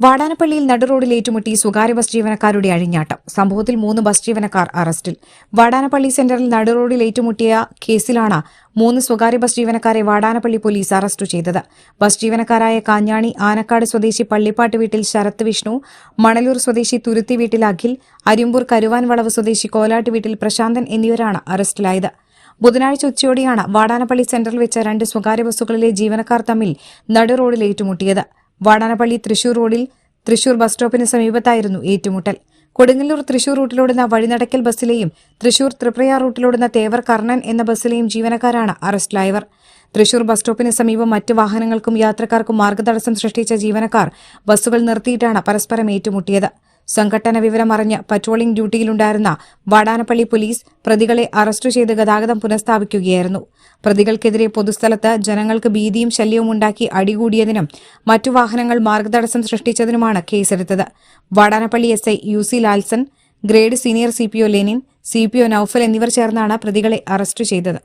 വാടാനപ്പള്ളിയിൽ നടുറോഡിൽ ഏറ്റുമുട്ടി സ്വകാര്യ ബസ് ജീവനക്കാരുടെ അഴിഞ്ഞാട്ടം. സംഭവത്തിൽ 3 ബസ് ജീവനക്കാർ അറസ്റ്റിൽ. വാടാനപ്പള്ളി സെന്ററിൽ നടുറോഡിൽ ഏറ്റുമുട്ടിയ കേസിലാണ് 3 സ്വകാര്യ ബസ് ജീവനക്കാരെ വാടാനപ്പള്ളി പോലീസ് അറസ്റ്റ് ചെയ്തത്. ബസ് ജീവനക്കാരായ കാഞ്ഞാണി ആനക്കാട് സ്വദേശി പള്ളിപ്പാട്ട് വീട്ടിൽ ശരത് വിഷ്ണു, മണലൂർ സ്വദേശി തുരുത്തി വീട്ടിൽ അഖിൽ, അരിമ്പൂർ കരുവാൻ വളവ് സ്വദേശി കോലാട്ട് വീട്ടിൽ പ്രശാന്തൻ എന്നിവരാണ് അറസ്റ്റിലായത്. ബുധനാഴ്ച ഉച്ചയോടെയാണ് വാടാനപ്പള്ളി സെന്ററിൽ വെച്ച 2 സ്വകാര്യ ബസ്സുകളിലെ ജീവനക്കാർ തമ്മിൽ നടുറോഡിൽ ഏറ്റുമുട്ടിയത്. വാടാനപ്പള്ളി തൃശൂർ റോഡിൽ തൃശൂർ ബസ് സ്റ്റോപ്പിന് സമീപത്തായിരുന്നു ഏറ്റുമുട്ടൽ. കൊടുങ്ങല്ലൂർ തൃശൂർ റൂട്ടിലോടുന്ന വഴിനടക്കൽ ബസ്സിലെയും തൃശൂർ ത്രിപ്രയാർ റൂട്ടിലോടുന്ന തേവർ കർണൻ എന്ന ബസ്സിലെയും ജീവനക്കാരാണ് അറസ്റ്റിലായവർ. തൃശൂർ ബസ് സ്റ്റോപ്പിന് സമീപം മറ്റ് വാഹനങ്ങൾക്കും യാത്രക്കാർക്കും മാർഗ്ഗതടസ്സം സൃഷ്ടിച്ച ജീവനക്കാർ ബസ്സുകൾ നിർത്തിയിട്ടാണ് പരസ്പരം ഏറ്റുമുട്ടിയത്. സംഘട്ടന വിവരമറിഞ്ഞ് പട്രോളിംഗ് ഡ്യൂട്ടിയിലുണ്ടായിരുന്ന വാടാനപ്പള്ളി പോലീസ് പ്രതികളെ അറസ്റ്റ് ചെയ്ത് ഗതാഗതം പുനഃസ്ഥാപിക്കുകയായിരുന്നു. പ്രതികൾക്കെതിരെ പൊതുസ്ഥലത്ത് ജനങ്ങൾക്ക് ഭീതിയും ശല്യവും ഉണ്ടാക്കി അടികൂടിയതിനും മറ്റു വാഹനങ്ങൾ മാർഗ്ഗതടസ്സം സൃഷ്ടിച്ചതിനുമാണ് കേസെടുത്തത്. Vadanappally SI UC Lalson, grade senior CPO Lenin, CPO Noufal എന്നിവർ ചേർന്നാണ് പ്രതികളെ അറസ്റ്റ് ചെയ്തത്.